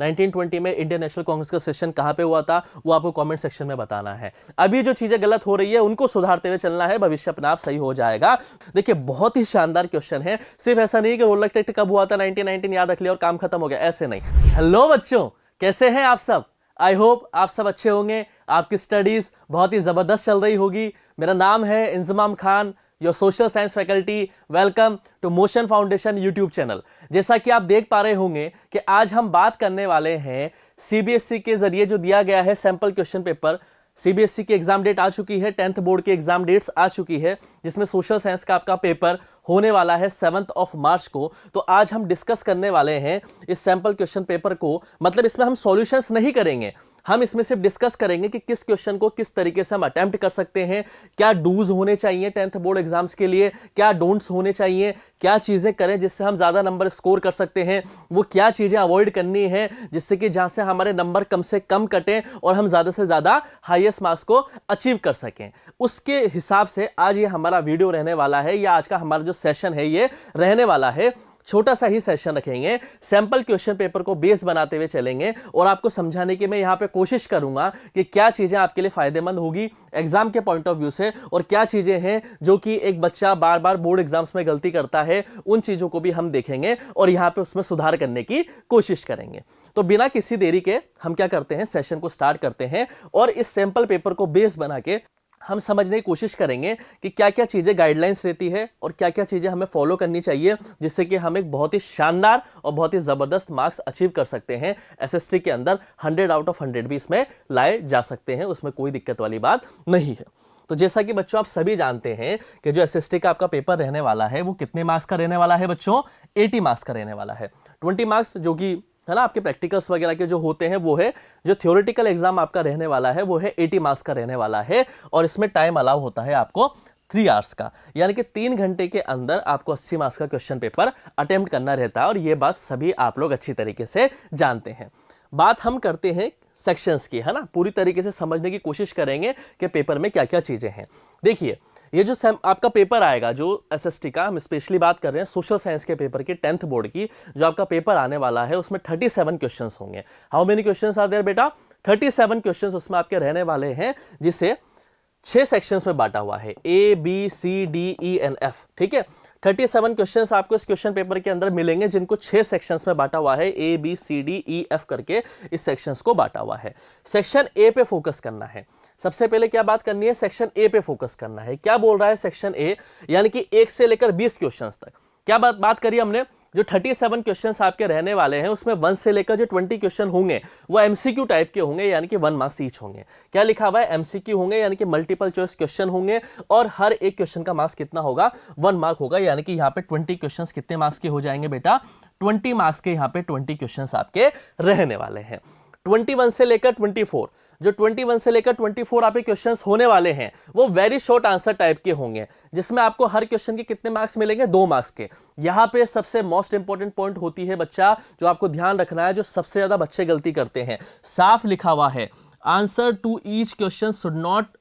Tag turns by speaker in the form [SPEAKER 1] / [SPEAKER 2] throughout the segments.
[SPEAKER 1] 1920 में Indian national Congress का session कहां पे हुआ था, वो आपको कमेंट सेक्शन में बताना है। अभी जो चीजें गलत हो रही है उनको सुधारते हुए चलना है, भविष्य अपने आप सही हो जाएगा। देखिए बहुत ही शानदार क्वेश्चन है, सिर्फ ऐसा नहीं कि रोलक टेक्ट कब हुआ था 1919 याद रख लिया और काम खत्म हो गया, ऐसे नहीं। हेलो बच्चों, कैसे हैं आप सब? आई होप आप सब अच्छे होंगे, आपकी स्टडीज बहुत ही जबरदस्त चल रही होगी। मेरा नाम है Inzamam Khan, your social science faculty. Welcome to Motion Foundation YouTube channel. जैसा कि आप देख पा रहे होंगे कि आज हम बात करने वाले हैं सीबीएसई के जरिए जो दिया गया है सैंपल क्वेश्चन पेपर। सीबीएसई की एग्जाम डेट आ चुकी है, 10th बोर्ड की एग्जाम डेट्स आ चुकी है, जिसमें सोशल साइंस का आपका पेपर होने वाला है 7 मार्च को। तो आज हम डिस्कस करने वाले हैं इस सैंपल क्वेश्चन पेपर को। मतलब इसमें हम सॉल्यूशंस नहीं करेंगे, हम इसमें सिर्फ डिस्कस करेंगे कि किस क्वेश्चन को किस तरीके से हम अटेम्प्ट कर सकते हैं, क्या डूज होने चाहिए 10th बोर्ड एग्जाम्स के लिए, क्या डोंट्स होने चाहिए, क्या चीजें करें जिससे हम ज्यादा नंबर स्कोर कर सकते हैं, वो क्या चीजें अवॉइड करनी है जिससे कि जहां से हमारे नंबर कम से कम कटें और हम ज्यादा से ज्यादा हाईएस्ट मार्क्स को अचीव कर सकें। उसके हिसाब से आज ये हमारा वीडियो रहने वाला है, या आज का हमारा जो सेशन है ये रहने वाला है। छोटा सा ही सेशन रखेंगे, सैंपल क्वेश्चन पेपर को बेस बनाते हुए चलेंगे और आपको समझाने की मैं यहां पे कोशिश करूंगा कि क्या चीजें आपके लिए फायदेमंद होगी एग्जाम के पॉइंट ऑफ व्यू से, और क्या चीजें हैं जो कि एक बच्चा बार बार बोर्ड एग्जाम्स में गलती करता है, उन चीजों को भी हम देखेंगे और यहां पे उसमें सुधार करने की कोशिश करेंगे। तो बिना किसी देरी के हम क्या करते हैं, सेशन को स्टार्ट करते हैं और इस सैंपल पेपर को बेस बना के हम समझने की कोशिश करेंगे कि क्या क्या चीजें गाइडलाइंस रहती है और क्या क्या चीजें हमें फॉलो करनी चाहिए जिससे कि हम एक बहुत ही शानदार और बहुत ही जबरदस्त मार्क्स अचीव कर सकते हैं। एसएसटी के अंदर 100 आउट ऑफ 100 भी इसमें लाए जा सकते हैं, उसमें कोई दिक्कत वाली बात नहीं है। तो जैसा कि बच्चों आप सभी जानते हैं कि जो एसएसटी का आपका पेपर रहने वाला है वो कितने मार्क्स का रहने वाला है बच्चों? 80 मार्क्स का रहने वाला है। 20 मार्क्स जो कि है ना आपके प्रैक्टिकल्स वगैरह के जो होते हैं वो है, जो थ्योरेटिकल एग्जाम आपका रहने वाला है वो है 80 मार्क्स का रहने वाला है। और इसमें टाइम अलाउ होता है आपको 3 आवर्स का, यानी कि 3 घंटे के अंदर आपको 80 मार्क्स का क्वेश्चन पेपर अटेम्प्ट करना रहता है। और ये बात सभी आप लोग अच्छी तरीके से जानते हैं। बात हम करते हैं सेक्शंस की, है ना, पूरी तरीके से समझने की कोशिश करेंगे कि पेपर में क्या क्या चीजें हैं। देखिए ये जो आपका पेपर आएगा जो एसएसटी का, हम स्पेशली बात कर रहे हैं सोशल साइंस के पेपर की, 10th बोर्ड की जो आपका पेपर आने वाला है उसमें 37 क्वेश्चंस होंगे। How many questions are there बेटा? 37 क्वेश्चंस उसमें आपके रहने वाले हैं, जिसे 6 सेक्शंस में बांटा हुआ है, A B C D E and F. ठीक है, 37 क्वेश्चंस आपको इस क्वेश्चन पेपर के अंदर मिलेंगे, जिनको 6 सेक्शंस में बांटा हुआ है, A B C D E F करके इस सेक्शंस को बांटा हुआ है। सेक्शन ए पे फोकस करना है। सबसे पहले क्या बात करनी है, सेक्शन ए पे फोकस करना है। क्या बोल रहा है सेक्शन ए? यानी कि 1 से लेकर 20 क्वेश्चंस तक। क्या बात करी हमने? जो 37 क्वेश्चंस आपके रहने वाले हैं उसमें 1 से लेकर जो 20 क्वेश्चन होंगे वो एमसीक्यू टाइप के होंगे, यानी कि 1 मार्क्स ईच होंगे। क्या लिखा हुआ है? एमसीक्यू होंगे, यानी कि मल्टीपल चॉइस क्वेश्चन होंगे, और हर एक क्वेश्चन का मार्क्स कितना होगा? 1 मार्क होगा। यानी कि यहाँ पे 20 क्वेश्चन कितने मार्क्स के हो जाएंगे बेटा? 20 मार्क्स के यहाँ पे 20 क्वेश्चन आपके रहने वाले हैं। 21 से लेकर 24, जो 21 से लेकर 24 आपके क्वेश्चंस होने वाले हैं वो वेरी शॉर्ट आंसर टाइप के होंगे, जिसमें आपको हर क्वेश्चन के कितने मार्क्स मिलेंगे? 2 मार्क्स के। यहां पे सबसे मोस्ट इंपॉर्टेंट पॉइंट होती है बच्चा, जो आपको ध्यान रखना है, जो सबसे ज्यादा बच्चे गलती करते हैं। साफ लिखा हुआ है, answer to each question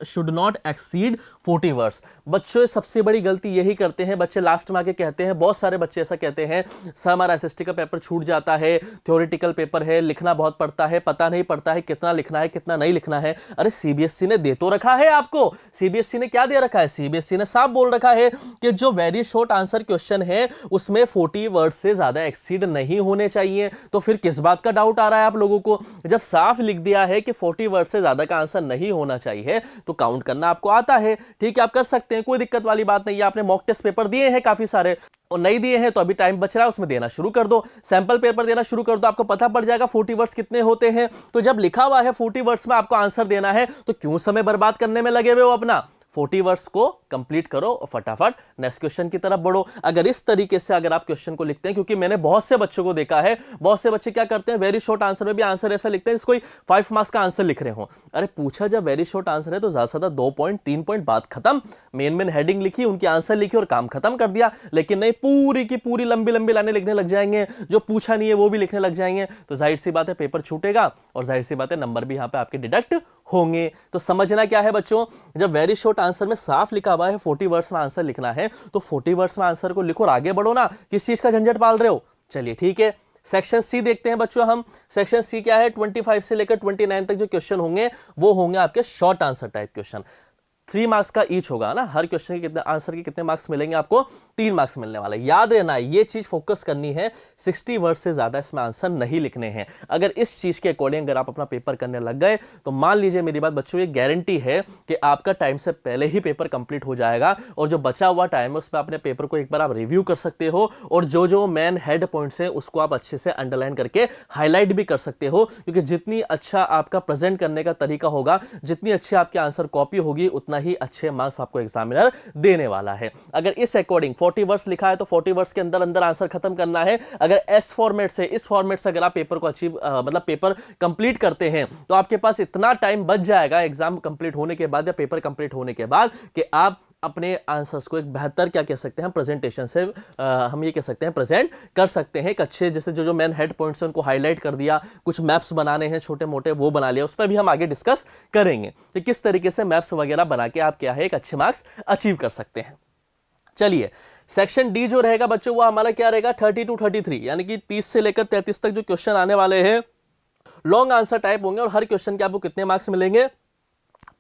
[SPEAKER 1] should not exceed 40 words. बच्चों सबसे बड़ी गलती यही करते हैं बच्चे, लास्ट में आके कहते हैं, बहुत सारे बच्चे ऐसा कहते हैं, सर हमारा एसएसटी का पेपर छूट जाता है, थ्योरेटिकल पेपर है, लिखना बहुत पड़ता है, पता नहीं पड़ता है कितना लिखना है कितना नहीं लिखना है। अरे सीबीएसई ने दे तो रखा है आपको। सीबीएसई ने क्या दे रखा है? सीबीएसई ने साफ बोल रखा है कि जो वेरी शॉर्ट आंसर क्वेश्चन है उसमें 40 वर्ड से ज्यादा एक्सीड नहीं होने चाहिए। तो फिर किस बात का डाउट आ रहा है आप लोगों को? जब साफ लिख दिया है कि 40 वर्ड से ज्यादा का आंसर नहीं होना चाहिए तो काउंट करना आपको आता है। ठीक है, आप कर सकते हैं, कोई दिक्कत वाली बात नहीं है। आपने मॉक टेस्ट पेपर दिए हैं काफी सारे, और नहीं दिए हैं तो अभी टाइम बच रहा है, उसमें देना शुरू कर दो, सैंपल पेपर देना शुरू कर दो, आपको पता पड़ जाएगा 40 वर्ड्स कितने होते हैं। तो जब लिखा हुआ है 40 वर्ड्स में आपको आंसर देना है तो क्यों समय बर्बाद करने में लगे हुए हो अपना? 40 वर्ड्स को कंप्लीट करो और फटाफट नेक्स्ट क्वेश्चन की तरफ बढ़ो। अगर इस तरीके से अगर आप क्वेश्चन को लिखते हैं, क्योंकि मैंने बहुत से बच्चों को देखा है, बहुत से बच्चे क्या करते हैं, वेरी शॉर्ट आंसर में भी आंसर ऐसा लिखते हैं जैसे कोई 5 मार्क्स का आंसर लिख रहे हो। अरे पूछा जब वेरी शॉर्ट आंसर है तो ज्यादा से ज्यादा 2 पॉइंट 3 पॉइंट बात खत्म, मेन हेडिंग लिखी, उनकी आंसर लिखी और काम खत्म कर दिया। लेकिन नहीं, पूरी की पूरी लंबी लंबी लाइनें लिखने लग जाएंगे, जो पूछा नहीं है वो भी लिखने लग जाएंगे, तो जाहिर सी बात है पेपर छूटेगा और जाहिर सी बात है नंबर भी यहां पे आपके डिडक्ट होंगे। तो समझना क्या है बच्चों, जब वेरी शॉर्ट आंसर में साफ लिखा हुआ है 40 वर्ड्स में आंसर लिखना है तो 40 वर्ड्स में आंसर को लिखो और आगे बढ़ो ना, किस चीज का झंझट पाल रहे हो। चलिए ठीक है, सेक्शन सी देखते हैं बच्चों हम। सेक्शन सी क्या है, 25 से लेकर 29 तक जो क्वेश्चन होंगे वो होंगे आपके short answer type question. 3 marks का ईच होगा ना, हर क्वेश्चन के कितने आंसर के कितने मार्क्स मिलेंगे आपको, 3 मार्क्स मिलने वाले। याद रहना ये चीज फोकस करनी है, 60 वर्ड से ज्यादा इसमें आंसर नहीं लिखने हैं। अगर इस चीज के अकॉर्डिंग अगर आप अपना पेपर करने लग गए तो मान लीजिए मेरी बात बच्चों, ये गारंटी है कि आपका टाइम से पहले ही पेपर कंप्लीट हो जाएगा, और जो बचा हुआ टाइम है उसमें अपने पेपर को एक बार आप रिव्यू कर सकते हो, और जो जो मेन हेड पॉइंट्स है उसको आप अच्छे से अंडरलाइन करके हाईलाइट भी कर सकते हो, क्योंकि जितनी अच्छा आपका प्रेजेंट करने का तरीका होगा, जितनी अच्छी आपकी आंसर कॉपी होगी, उतना ही अच्छे मार्क्स आपको एग्जामिनर देने वाला है। अगर इस अकॉर्डिंग 40 वर्ड्स लिखा है तो 40 वर्ड्स के अंदर अंदर आंसर खत्म करना है। अगर एस फॉर्मेट से, इस फॉर्मेट से अगर आप पेपर को मतलब पेपर कंप्लीट करते हैं तो आपके पास इतना टाइम बच जाएगा एग्जाम कंप्लीट होने के बाद या पेपर कंप्लीट होने के बाद कि आप अपने आंसर्स को एक बेहतर क्या कह सकते हैं प्रेजेंटेशन से हम ये कह सकते हैं प्रेजेंट कर सकते हैं। एक अच्छे जैसे जो जो मेन हेड पॉइंट्स हैं उनको हाईलाइट कर दिया, कुछ मैप्स बनाने हैं छोटे मोटे वो बना लिया, उस पर भी हम आगे डिस्कस करेंगे कि किस तरीके से मैप्स वगैरह बना के आप क्या है एक अच्छे मार्क्स अचीव कर सकते हैं। चलिए सेक्शन डी जो रहेगा बच्चों वो हमारा क्या रहेगा 30 to 33, यानी कि 30 से लेकर 33 तक जो क्वेश्चन आने वाले हैं लॉन्ग आंसर टाइप होंगे, और हर क्वेश्चन के आपको कितने मार्क्स मिलेंगे,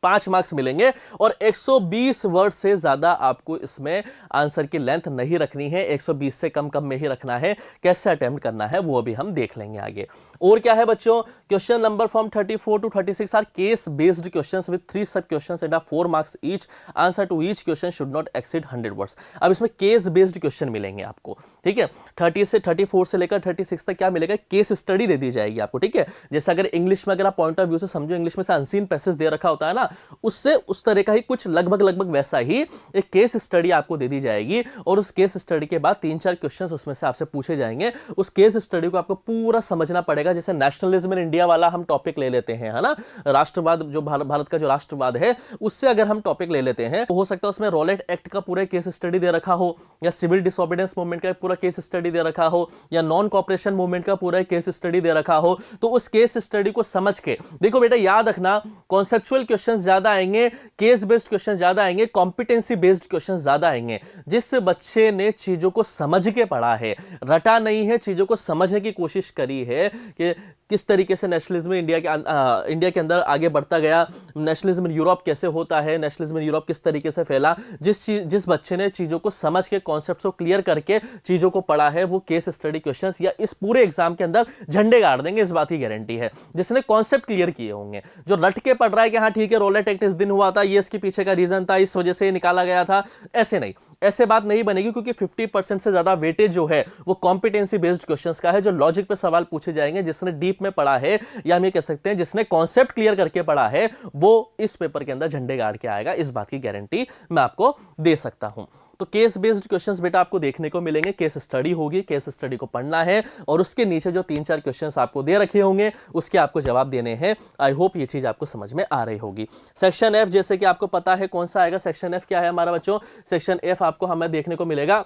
[SPEAKER 1] 5 मार्क्स मिलेंगे, और 120 वर्ड से ज्यादा आपको इसमें आंसर की लेंथ नहीं रखनी है, 120 से कम कम में ही रखना है। कैसे अटेम्प्ट करना है वो भी हम देख लेंगे आगे। और क्या है बच्चों, question number from 34 to 36 are case based questions with 3 sub questions and 4 marks each, answer to each question should not exceed 100 words. अब इसमें केस बेस्ड क्वेश्चन मिलेंगे आपको, ठीक है। 34 से लेकर 36 तक क्या मिलेगा, केस स्टडी दे दी जाएगी आपको, ठीक है। जैसे अगर इंग्लिश में अगर आप पॉइंट ऑफ व्यू से समझो, इंग्लिश में से अनसीन पैसेज दे रखा होता है ना, उससे उस तरह का ही कुछ लगभग वैसा ही एक केस स्टडी आपको दे दी जाएगी, और उस केस स्टडी के बाद 3-4 क्वेश्चंस उसमें से आपसे पूछे जाएंगे। उस केस स्टडी को आपको पूरा समझना पड़ेगा। जैसे नेशनलिज्म इन इंडिया वाला हम टॉपिक ले लेते हैं, है ना, राष्ट्रवाद जो भारत का जो राष्ट्रवाद है उससे अगर हम टॉपिक ले लेते हैं तो हो सकता है उसमें रॉलेट एक्ट का पूरा केस स्टडी दे रखा हो, या सिविल डिसोबीडियंस मूवमेंट का पूरा केस स्टडी दे रखा हो, या नॉन कॉपरेशन मूवमेंट का पूरा केस स्टडी दे रखा हो। तो उस केस स्टडी को समझ के देखो बेटा, याद रखना कॉन्सेप्चुअल क्वेश्चन ज्यादा आएंगे, केस बेस्ड क्वेश्चन ज्यादा आएंगे, कॉम्पिटेंसी बेस्ड क्वेश्चन ज्यादा आएंगे। जिस बच्चे ने चीजों को समझ के पढ़ा है, रटा नहीं है, चीजों को समझने की कोशिश करी है कि किस तरीके से नेशनलिज्म इंडिया के अंदर आगे बढ़ता गया, नेशनलिज्म इन यूरोप कैसे होता है, नेशनलिज्म इन यूरोप किस तरीके से फैला, जिस बच्चे ने चीजों को समझ के कॉन्सेप्ट्स को क्लियर करके चीजों को पढ़ा है, वो केस स्टडी क्वेश्चंस या इस पूरे एग्जाम के अंदर झंडे गाड़ देंगे, इस बात की गारंटी है। जिसने कॉन्सेप्ट क्लियर किए होंगे, जो रट के पढ़ रहा है कि हाँ ठीक है रॉलेट एक्ट इस दिन हुआ था, ये इसके पीछे का रीजन था, इस वजह से निकाला गया था, ऐसे नहीं, ऐसे बात नहीं बनेगी, क्योंकि 50% से ज्यादा वेटेज जो है वो कॉम्पिटेंसी बेस्ड क्वेश्चंस का है, जो लॉजिक पे सवाल पूछे जाएंगे। जिसने डीप में पढ़ा है, या हम ये कह सकते हैं जिसने कॉन्सेप्ट क्लियर करके पढ़ा है, वो इस पेपर के अंदर झंडे गाड़ के आएगा, इस बात की गारंटी मैं आपको दे सकता हूं। तो केस बेस्ड क्वेश्चंस बेटा आपको देखने को मिलेंगे, केस स्टडी होगी, केस स्टडी को पढ़ना है, और उसके नीचे जो 3-4 क्वेश्चंस आपको दे रखे होंगे उसके आपको जवाब देने हैं। आई होप ये चीज आपको समझ में आ रही होगी। सेक्शन एफ, जैसे कि आपको पता है कौन सा आएगा, सेक्शन एफ क्या है हमारा बच्चों, सेक्शन एफ आपको हमें देखने को मिलेगा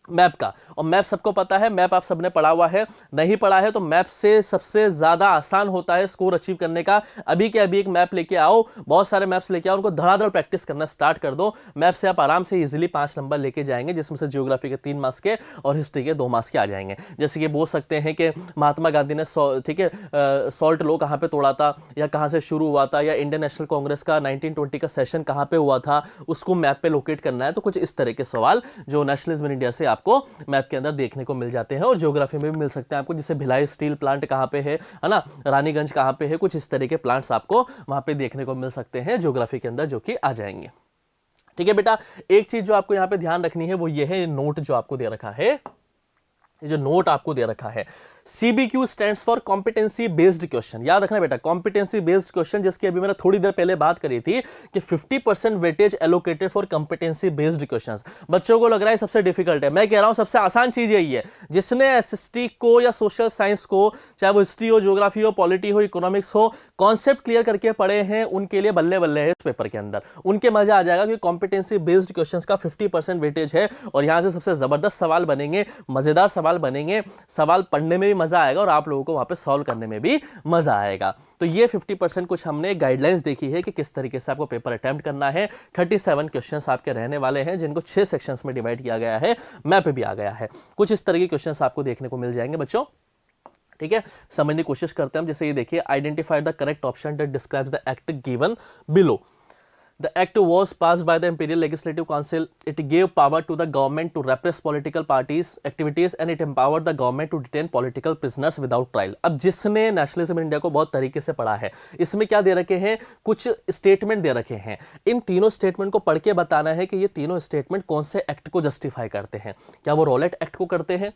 [SPEAKER 1] मैप का। और मैप सबको पता है, मैप आप सबने पढ़ा हुआ है, नहीं पढ़ा है तो मैप से सबसे ज्यादा आसान होता है स्कोर अचीव करने का। अभी के अभी एक मैप लेके आओ, बहुत सारे मैप्स लेके आओ, उनको धड़ाधड़ प्रैक्टिस करना स्टार्ट कर दो। मैप से आप आराम से इजीली 5 नंबर लेके जाएंगे, जिसमें से ज्योग्राफी के 3 मार्क्स के और हिस्ट्री के 2 मार्क्स के आ जाएंगे। जैसे कि बोल सकते हैं कि महात्मा गांधी ने ठीक है सॉल्ट लॉ कहाँ पे तोड़ा था, या कहाँ से शुरू हुआ था, या इंडियन नेशनल कांग्रेस का 1920 का सेशन कहाँ पे हुआ था, उसको मैप पे लोकेट करना है। तो कुछ इस तरह के सवाल जो नेशनलिज्म इन इंडिया से आपको मैप के अंदर देखने को मिल जाते हैं, और ज्योग्राफी में भी मिल सकते हैं आपको, जैसे भिलाई स्टील प्लांट कहां पे है ना, रानीगंज कहां पे है, कुछ इस तरह के प्लांट्स आपको वहां पे देखने को मिल सकते हैं ज्योग्राफी के अंदर, जो कि आ जाएंगे। ठीक है बेटा, एक चीज जो आपको यहां पे ध्यान रखनी है वो ये है, नोट जो आपको दे रखा है, ये जो नोट आपको दे रखा है, CBQ stands for competency based question. याद रखना बेटा, कॉम्पिटेंसी बेस्ड क्वेश्चन, जिसकी अभी मैंने थोड़ी देर पहले बात करी थी कि 50% weightage allocated for competency based questions. बच्चों को लग रहा है सबसे डिफिकल्ट है, मैं कह रहा हूं सबसे आसान चीज यही है। जिसने SST को या सोशल साइंस को, चाहे वो हिस्ट्री हो, ज्योग्राफी हो, पॉलिटी हो, इकोनॉमिक्स हो, कॉन्सेप्ट क्लियर करके पढ़े हैं, उनके लिए बल्ले बल्ले है इस पेपर के अंदर, उनके मजा आ जाएगा, क्योंकि कॉम्पिटेंसी बेस्ड क्वेश्चंस का 50% वेटेज है, और यहां से सबसे जबरदस्त सवाल बनेंगे, मजेदार सवाल बनेंगे, सवाल पढ़ने में भी मजा आएगा और आप लोगों को वहां पे सॉल्व करने में भी मजा आएगा। तो ये 50% कुछ हमने गाइडलाइंस देखी है कि किस तरीके से आपको पेपर अटेम्प्ट करना है। 37 क्वेश्चंस आपके रहने वाले हैं, जिनको 6 सेक्शंस में डिवाइड किया गया है, मैप भी आ गया है। कुछ इस तरह के क्वेश्चंस आपको देखने को मिल जाएंगे बच्चों। ठीक है, समझने की कोशिश करते हैं हम। जैसे ये देखिए, identify the correct option that describes the act given below. The act was passed by the Imperial Legislative Council. It gave power to the government to repress political parties' activities and it empowered the government to detain political prisoners without trial. अब जिसने nationalism India को बहुत तरीके से पढ़ा है, इसमें क्या दे रखे हैं, कुछ स्टेटमेंट दे रखे हैं। इन तीनों स्टेटमेंट को पढ़ के बताना है कि ये तीनों स्टेटमेंट कौन से एक्ट को जस्टिफाई करते हैं। क्या वो रॉलेट एक्ट को करते हैं,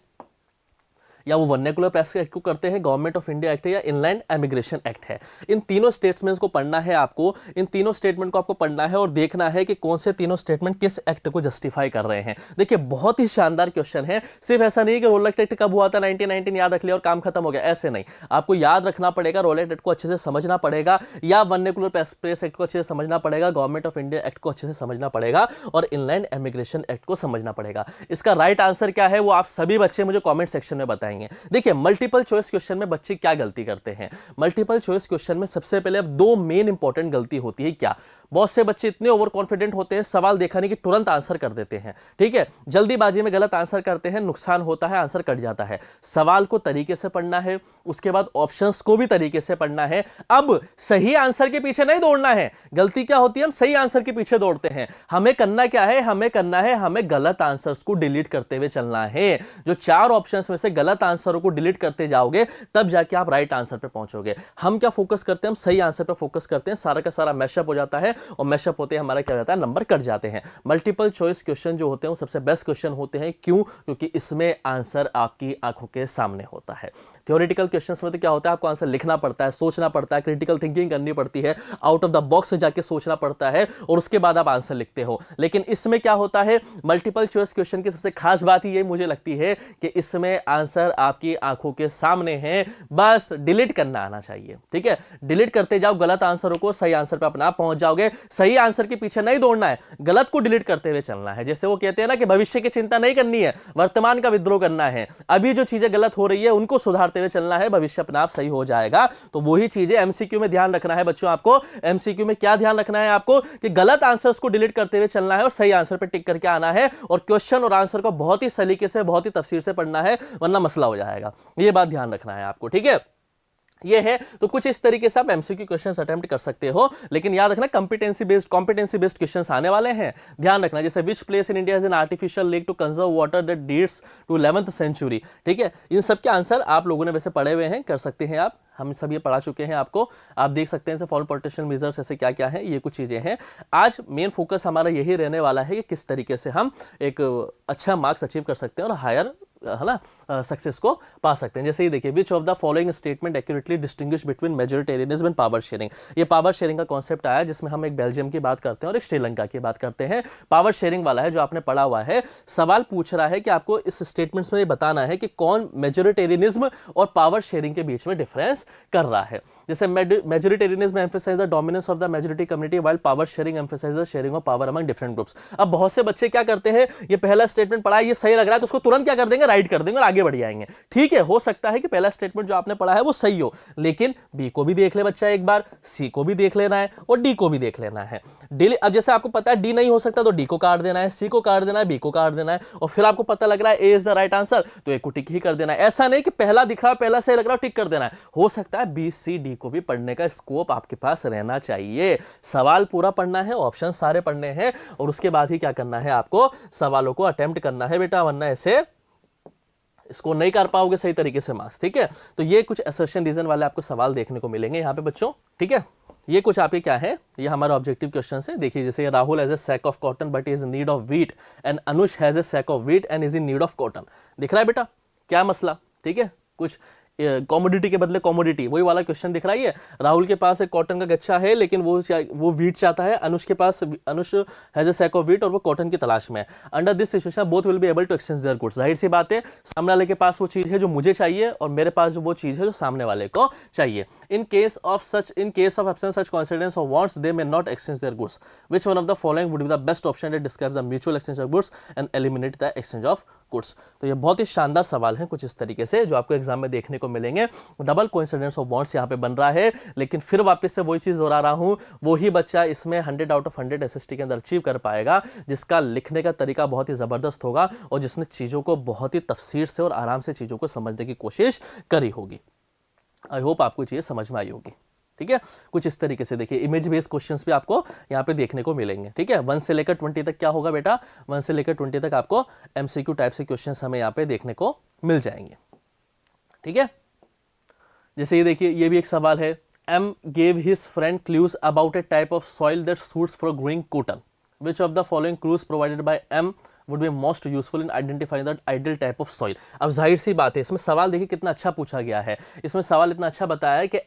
[SPEAKER 1] या वो वर्नेकुलर प्रेस एक्ट को करते हैं, गवर्नमेंट ऑफ इंडिया एक्ट है, या इनलैंड इमिग्रेशन एक्ट है। इन तीनों स्टेटमेंट्स को पढ़ना है आपको, इन तीनों स्टेटमेंट को आपको पढ़ना है और देखना है कि कौन से तीनों स्टेटमेंट किस एक्ट को जस्टिफाई कर रहे हैं। देखिए बहुत ही शानदार क्वेश्चन है। सिर्फ ऐसा नहीं कि रोलेट एक्ट कब हुआ था, 1919 याद रख लिया और काम खत्म हो गया, ऐसे नहीं। आपको याद रखना पड़ेगा, रोलेट एक्ट को अच्छे से समझना पड़ेगा, या वर्नेकुलर प्रेस एक्ट को अच्छे से समझना पड़ेगा, गवर्नमेंट ऑफ इंडिया एक्ट को अच्छे से समझना पड़ेगा और इनलैंड इमिग्रेशन एक्ट को समझना पड़ेगा। इसका राइट आंसर क्या है वो आप सभी बच्चे मुझे कॉमेंट सेक्शन में बताएंगे। देखिए मल्टीपल चॉइस क्वेश्चन में बच्चे क्या गलती करते हैं। मल्टीपल चॉइस क्वेश्चन में सबसे पहले अब दो मेन इंपॉर्टेंट गलती होती है। क्या, बहुत से बच्चे इतने ओवर कॉन्फिडेंट होते हैं, सवाल देखा नहीं कि तुरंत आंसर कर देते हैं। ठीक है, जल्दीबाजी में गलत आंसर करते हैं, नुकसान होता है, आंसर कट जाता है। सवाल को तरीके से पढ़ना है, उसके बाद ऑप्शंस को भी तरीके से पढ़ना है। अब सही आंसर के पीछे नहीं दौड़ना है। गलती क्या होती है, हम सही आंसर के पीछे दौड़ते हैं। हमें करना क्या है, हमें गलत आंसर्स को डिलीट करते हुए चलना है। जो चार ऑप्शंस में से गलत आंसरों को डिलीट करते जाओगे तब जाके आप राइट आंसर पे पहुंचोगे। हम क्या फोकस करते हैं, हम सही आंसर पे फोकस करते हैं, सारा का सारा मैशअप हो जाता है और मैशअप होते हैं हमारा क्या जाता है, नंबर कट जाते हैं। मल्टीपल चॉइस क्वेश्चन जो होते हैं वो सबसे बेस्ट क्वेश्चन होते हैं। क्यों? क्योंकि इसमें आंसर आपकी आंखों के सामने होता है। थ्योरेटिकल क्वेश्चंस में तो क्या होता है, आपको आंसर लिखना पड़ता है, सोचना पड़ता है, क्रिटिकल थिंकिंग करनी पड़ती है, आउट ऑफ द बॉक्स जाके सोचना पड़ता है और उसके बाद आप आंसर लिखते हो। लेकिन इसमें क्या होता है, मल्टीपल चॉइस क्वेश्चन की सबसे खास बात ही ये मुझे लगती है कि इसमें आंसर आपकी आंखों के सामने है, बस डिलीट करना आना चाहिए। ठीक है, डिलीट करते जाओ गलत आंसरों को, सही आंसर पे अपना पहुंच जाओगे। सही आंसर के पीछे नहीं दौड़ना है, गलत को डिलीट करते हुए चलना है। जैसे वो कहते हैं ना कि भविष्य की चिंता नहीं करनी है, वर्तमान का विद्रोह करना है। अभी जो चीजें गलत हो रही है उनको सुधारते हुए चलना है, भविष्य अपने आप सही हो जाएगा। तो वही चीजें एमसीक्यू में ध्यान रखना है बच्चों। आपको एमसीक्यू में क्या ध्यान रखना है आपको, कि गलत आंसर्स को डिलीट करते हुए चलना है और सही आंसर पे टिक करके आना है और क्वेश्चन और आंसर को बहुत ही सलीके से, बहुत ही तफसीर से पढ़ना है, वरना मसला हो जाएगा। ये बात ध्यान रखना है आपको। ठीक है, ये है। तो कुछ इस तरीके से आप एमसीक्यू क्वेश्चंस अटेम्प्ट कर सकते हो, लेकिन याद रखना कॉम्पिटेंसी बेस्ड क्वेश्चंस आने वाले हैं, ध्यान रखना। जैसे which place in India is an artificial lake to conserve water that dates to 11th century. ठीक है, इन सब के आंसर आप लोगों ने वैसे पढ़े हुए हैं, कर सकते हैं आप, हम सब ये पढ़ा चुके हैं आपको। आप देख सकते हैं फॉल प्रोटेक्शन मेजर्स ऐसे क्या क्या है, ये कुछ चीजें हैं। आज मेन फोकस हमारा यही रहने वाला है कि किस तरीके से हम एक अच्छा मार्क्स अचीव कर सकते हैं और हायर, है ना, सक्सेस को पा सकते हैं। जैसे ये देखिए, विच of the following statement accurately distinguish between majoritarianism and power sharing. ये पावर शेयरिंग का कॉन्सेप्ट आया जिसमें हम एक बेल्जियम की बात करते हैं और एक श्रीलंका की बात करते हैं। पावर शेयरिंग वाला है जो आपने पढ़ा हुआ है। सवाल पूछ रहा है कि आपको इस स्टेटमेंट्स में ये बताना है कि कौन मेजोरिटेरियनिज्म और पावर शेयरिंग के बीच में डिफरेंस कर रहा है। जैसे majoritarianism emphasise the dominance of the majority community while power sharing emphasise the sharing of power among different groups. अब बहुत से बच्चे क्या करते हैं, ये पहला स्टेटमेंट पढ़ा है, ये सही लग रहा है तो उसको तुरंत क्या कर देंगे, राइट कर देंगे और आगे बढ़ जाएंगे। ठीक है, हो सकता है कि पहला स्टेटमेंट जो आपने पढ़ा है वो सही हो, लेकिन बी को भी देख ले बच्चा एक बार, सी को भी देख लेना है और डी को भी देख लेना है। डी, अब जैसे आपको पता है डी नहीं हो सकता तो डी को काट देना है, सी को काट देना है, बी को काट देना है, और फिर आपको पता लग रहा है ए इज द राइट आंसर तो ए को टिक ही कर देना है। ऐसा नहीं कि पहला दिख रहा है, पहला सही लग रहा है, टिक कर देना है। हो सकता है बी सी डी को भी पढ़ने का स्कोप आपके पास रहना चाहिए। सवाल पूरा पढ़ना है, ऑप्शन सारे पढ़ने हैं और उसके बाद ही क्या करना है, आपको सवालों को अटेम्प्ट करना है बेटा, वरना ऐसे इसको नहीं कर पाओगे सही तरीके से मार्क्स। ठीक है, तो ये कुछ असर्शन रीजन वाले आपको सवाल देखने को मिलेंगे यहाँ पे बच्चों। ठीक है, ये कुछ आपके क्या है, ये हमारा ऑब्जेक्टिव क्वेश्चन है। देखिए, जैसे Rahul has a sack of cotton but is in need of wheat and Anush has a sack of wheat and is in need of cotton. दिख रहा है बेटा क्या मसला? ठीक है, कुछ कॉमोडिटी के बदले कॉमोडिटी, वही वाला क्वेश्चन दिख रहा है। राहुल के पास एक कॉटन का गच्छा है लेकिन वो व्हीट चाहता है। अनुष के पास, Anush has a sack of wheat और वो कॉटन की तलाश में है। Under this situation both will be able to exchange their goods. जाहिर सी बात है, सामने वाले के पास वो चीज है जो मुझे चाहिए और मेरे पास वो चीज है जो सामने वाले को चाहिए। In case of absence such coincidence of wants they may not exchange their goods. Which one of the following would be the best option that describes the mutual exchange of goods and eliminate the exchange of goods. तो ये बहुत ही शानदार सवाल हैं कुछ इस तरीके से जो आपको एग्जाम में देखने को मिलेंगे। डबल कोइंसिडेंस ऑफ बॉन्ड्स यहाँ पे बन रहा है, लेकिन फिर वापस से वही चीज दोहरा रहा हूं, वही बच्चा इसमें 100 आउट ऑफ 100 एसएसटी के अंदर अचीव कर पाएगा जिसका लिखने का तरीका बहुत ही जबरदस्त होगा और जिसने चीजों को बहुत ही तफसीर से और आराम से चीजों को समझने की कोशिश करी होगी। आई होप आपको चीजें समझ में आई होगी। ठीक है, कुछ इस तरीके से देखिए इमेज बेस्ड क्वेश्चंस भी आपको यहाँ पे देखने को मिलेंगे। ठीक है, 1 से लेकर 20 तक क्या होगा बेटा, 1 से लेकर 20 तक आपको एमसीक्यू टाइप से क्वेश्चंस हमें यहाँ पे देखने को मिल जाएंगे। ठीक है, जैसे ये देखिए ये भी एक सवाल है, M gave his friend clues about a type of soil that suits for growing cotton, which of the following clues provided by M would be most useful in identifying that ideal type of soil। अब जाहिर सी बात है, इसमें सवाल देखिए कितना अच्छा पूछा गया है, इसमें सवाल इतना अच्छा बताया है कि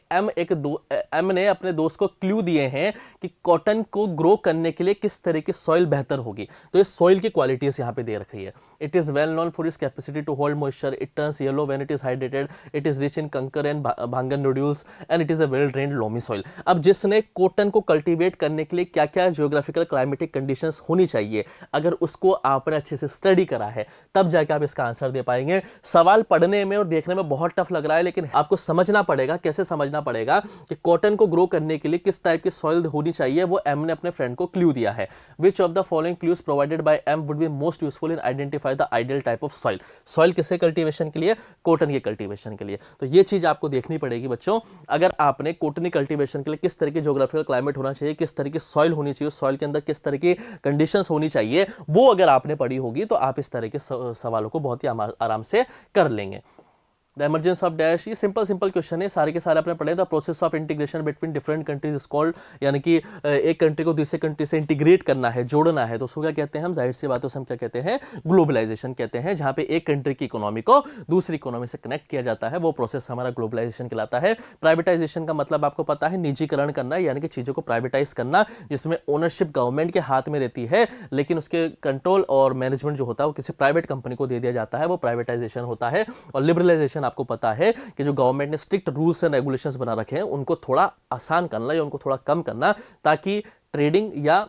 [SPEAKER 1] एम ने अपने दोस्त को क्लू दिए हैं कि कॉटन को ग्रो करने के लिए किस तरह की सॉइल बेहतर होगी। तो ये सॉइल की क्वालिटीज यहाँ पे दे रखी है। It is well known for its capacity to hold moisture, it turns yellow when it is hydrated, it is rich in kankar and bhangar nodules and it is a well drained loamy soil. अब जिसने cotton को cultivate करने के लिए क्या क्या geographical climatic conditions होनी चाहिए, अगर उसको आपने अच्छे से स्टडी करा है तब जाके आप इसका आंसर दे पाएंगे। सवाल पढ़ने में और देखने में बहुत टफ लग रहा है, लेकिन आपको समझना पड़ेगा। कैसे समझना पड़ेगा कि कॉटन को ग्रो करने के लिए किस टाइप की सॉइल होनी चाहिए, वो एम ने अपने फ्रेंड को क्लू दिया है। Which of the following clues provided by M would be most useful in identify the ideal type of soil. Soil किससे कल्टीवेशन के लिए, कॉटन के कल्टीवेशन के लिए। तो ये चीज आपको देखनी पड़ेगी बच्चों। अगर आपने कॉटन कल्टीवेशन के लिए किस तरह की ज्योग्राफिकल क्लाइमेट होना चाहिए, किस तरह की सॉइल होनी चाहिए, सॉइल के अंदर किस तरह की कंडीशंस होनी चाहिए, वो अगर आपने पढ़ी होगी तो आप इस तरह के सवालों को बहुत ही आराम से कर लेंगे। द इमरजेंस ऑफ डैश, ये सिंपल क्वेश्चन है, सारे के सारे आपने पढ़े। The process of integration between different countries is called, यानी कि एक कंट्री को दूसरे कंट्री से इंटीग्रेट करना है, जोड़ना है, तो उसको क्या कहते हैं हम, जाहिर सी बातों से हम क्या कहते हैं, ग्लोबलाइजेशन कहते हैं। जहां पे एक कंट्री की इकोनॉमी को दूसरी इकोनॉमी से कनेक्ट किया जाता है, वो प्रोसेस हमारा ग्लोबलाइजेशन कहलाता है। प्राइवेटाइजेशन का मतलब आपको पता है, निजीकरण करना, यानी कि चीजों को प्राइवेटाइज करना, जिसमें ओनरशिप गवर्नमेंट के हाथ में रहती है, लेकिन उसके कंट्रोल और मैनेजमेंट जो होता है वो किसी प्राइवेट कंपनी को दे दिया जाता है, वो प्राइवेटाइजेशन होता है। और लिबरलाइजेशन आपको पता है कि जो गवर्नमेंट ने स्ट्रिक्ट रूल्स एंड रेगुलेशंस बना रखे हैं उनको थोड़ा आसान करना या उनको थोड़ा कम करना, ताकि ट्रेडिंग या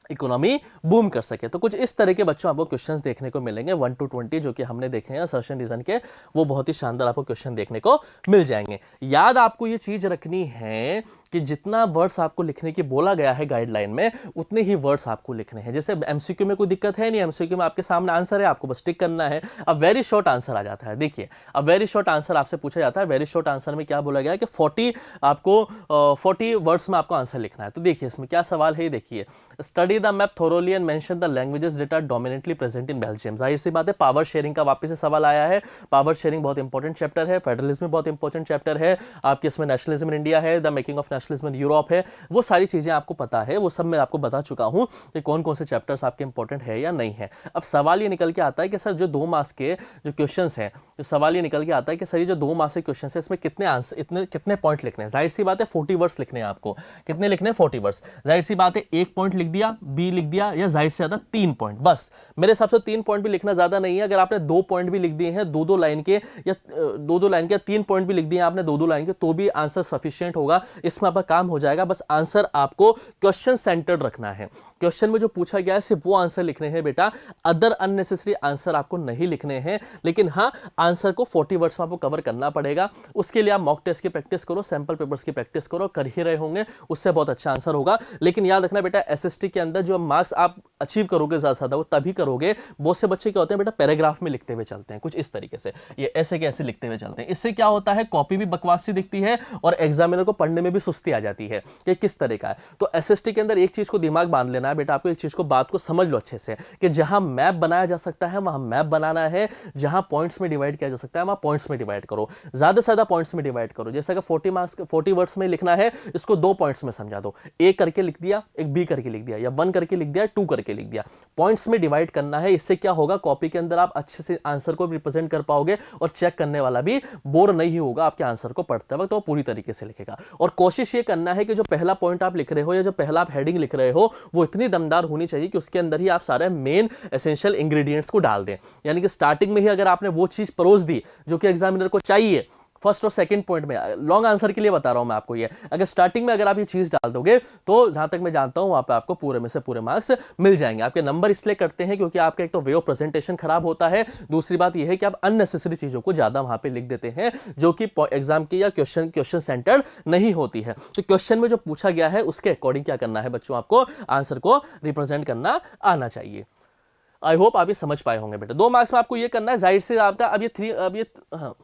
[SPEAKER 1] इकोनॉमी बूम कर सके। तो कुछ इस तरह के बच्चों आपको क्वेश्चंस देखने को मिलेंगे 1 to 20 जो कि हमने देखे हैं असर्शन रीजन के, वो बहुत ही शानदार आपको क्वेश्चन देखने को मिल जाएंगे। याद आपको ये चीज रखनी है कि जितना वर्ड्स आपको लिखने की बोला गया है गाइडलाइन में, उतने ही वर्ड्स आपको लिखने हैं। जैसे एमसीक्यू में कोई दिक्कत है नहीं, एमसीक्यू में आपके सामने आंसर है, आपको बस टिक करना है। अब वेरी शॉर्ट आंसर आ जाता है। देखिए अब वेरी शॉर्ट आंसर आपसे पूछा जाता है, वेरी शॉर्ट आंसर में क्या बोला गया है कि 40 वर्ड्स में आपको आंसर लिखना है। तो देखिए इसमें क्या सवाल है, देखिए study the map thoroughly and mention the languages that are dominantly present in Belgium. जाहिर सी बात है, पावर शेयरिंग का वापस से सवाल आया है। पावर शेयरिंग बहुत इंपॉर्टेंट चैप्टर है, फेडरलिज्म बहुत इंपॉर्टेंट चैप्टर है, आपके इसमें नेशनलिज्म इन इंडिया है, the making of nationalism in Europe है, वो सारी चीजें आपको पता है, वो सब मैं आपको बता चुका हूं कि कौन कौन से चैप्टर्स आपके इंपॉर्टेंट है या नहीं है। अब सवाल ये निकल के आता है कि सर जो 2 मार्क्स के जो क्वेश्चंस हैं, जो सवाल ये निकल के आता है कि सर ये जो 2 मार्क्स के क्वेश्चंस है, इसमें कितने आंसर, कितने पॉइंट लिखने हैं। जाहिर सी बात है 40 वर्ड्स लिखने हैं आपको। कितने लिखने हैं, 40 वर्ड्स। जाहिर सी बात है 1 पॉइंट लिख दिया, बी लिख दिया, या जाहिर से ज्यादा 3 पॉइंट, बस मेरे हिसाब से 3 पॉइंट भी लिखना ज्यादा नहीं है। अगर आपने 2 पॉइंट भी लिख दिए हैं 2-2 लाइन के, या 2-2 लाइन के, 3 पॉइंट भी लिख दिए आपने 2-2 लाइन के, तो भी आंसर सफिशिएंट होगा, इसमें आपका काम हो जाएगा। बस आंसर आपको क्वेश्चन सेंटर्ड रखना है। क्वेश्चन में जो पूछा गया है सिर्फ वो आंसर लिखने हैं बेटा, अदर अननेसेसरी आंसर आपको नहीं लिखने हैं। लेकिन हाँ, आंसर को 40 वर्ड्स में आपको कवर करना पड़ेगा। उसके लिए आप मॉक टेस्ट की प्रैक्टिस करो, सैंपल पेपर्स की प्रैक्टिस करो, कर ही रहे होंगे, उससे बहुत अच्छा आंसर होगा। लेकिन याद रखना बेटा, एसएसटी के अंदर जो मार्क्स आप अचीव करोगे ज्यादा वो तभी करोगे। बहुत से बच्चे क्या होते हैं बेटा, पैराग्राफ में लिखते हुए चलते हैं कुछ इस तरीके से, ये ऐसे के ऐसे लिखते हुए चलते हैं। इससे क्या होता है, कॉपी भी बकवास सी दिखती है और एग्जामिनर को पढ़ने में भी सुस्ती आ जाती है कि किस तरह का है। तो एसएसटी के अंदर एक चीज को दिमाग बांध लेना है बेटा, आपको एक चीज को, बात को समझ लो अच्छे से, कि जहां मैप बनाया जा सकता है वहां मैप बनाना है, जहां पॉइंट्स में डिवाइड किया जा सकता है वहां पॉइंट्स में डिवाइड करो, ज्यादा से ज्यादा पॉइंट्स में डिवाइड करो। जैसे अगर 40 वर्ड्स में लिखना है, इसको 2 पॉइंट्स में समझा दो, ए करके लिख दिया, एक बी करके लिख दिया, या 1 करके लिख दिया, 2 करके लिख दिया। पॉइंट्स में डिवाइड करना है। इससे क्या होगा, कॉपी के अंदर आप अच्छे से आंसर को रिप्रेजेंट कर पाओगे और चेक करने वाला भी बोर नहीं होगा आपके आंसर को पढ़ते वक्त, तो पूरी तरीके से लिखेगा। और कोशिश ये करना है कि जो पहला पॉइंट आप लिख रहे हो या जो पहला आप हेडिंग लिख रहे हो, वो इतनी दमदार होनी चाहिए कि उसके अंदर ही आप सारे मेन एसेंशियल इंग्रेडिएंट्स को डाल दें। यानी कि स्टार्टिंग में ही अगर आपने वो चीज परोस दी जो कि एग्जामिनर को चाहिए, फर्स्ट और सेकंड पॉइंट में, लॉन्ग आंसर के लिए बता रहा हूं मैं आपको ये, अगर स्टार्टिंग में अगर आप ये चीज डाल दोगे तो जहां तक मैं जानता हूं वहां पे आपको पूरे में से पूरे मार्क्स मिल जाएंगे। आपके नंबर इसलिए कटते हैं क्योंकि आपका एक तो वे ऑफ प्रेजेंटेशन खराब होता है, दूसरी बात यह है कि आप अननेसेसरी चीजों को ज्यादा वहां पे लिख देते हैं जो कि एग्जाम की या क्वेश्चन सेंटर्ड नहीं होती है। तो क्वेश्चन में जो पूछा गया है उसके अकॉर्डिंग क्या करना है बच्चों, आपको आंसर को रिप्रेजेंट करना आना चाहिए। आई होप आप ये समझ पाए होंगे बेटा। 2 मार्क्स में आपको ये करना है, जाहिर से आपका अब ये हाँ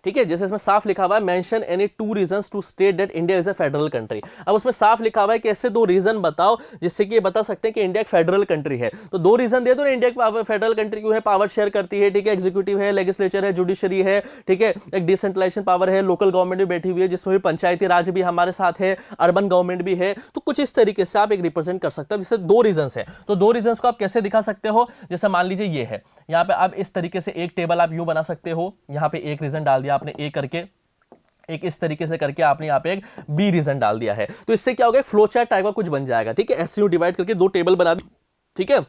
[SPEAKER 1] ठीक है, जैसे इसमें साफ लिखा हुआ है mention any 2 reasons to state that India is a federal country. अब उसमें साफ लिखा हुआ है कि ऐसे 2 रीजन बताओ जिससे कि ये बता सकते हैं कि इंडिया एक फेडरल कंट्री है। तो 2 रीजन दे दो ना, इंडिया एक फेडरल कंट्री क्यों है, पावर शेयर करती है, ठीक है, एग्जीक्यूटिव है, लेजिस्लेचर है, जुडिशरी है, ठीक है, एक डिसेंट्रलाइजेशन पावर है, लोकल गवर्नमेंट भी बैठी हुई है जिसमें भी पंचायती राज भी हमारे साथ है, अर्बन गवर्नमेंट भी है। तो कुछ इस तरीके से आप एक रिप्रेजेंट कर सकते हो, जिससे 2 रीजन है। तो 2 रीजन को आप कैसे दिखा सकते हो, जैसे मान लीजिए ये है, यहाँ पे आप इस तरीके से एक टेबल आप यूं बना सकते हो, यहाँ पे एक रीजन डाल दिया आपने ए करके, एक इस तरीके से करके आपने यहाँ पे एक बी रीजन डाल दिया है। तो इससे क्या होगा, एक फ्लो चार्ट टाइप का कुछ बन जाएगा, ठीक है, ऐसे डिवाइड करके 2 टेबल बना दी, ठीक है,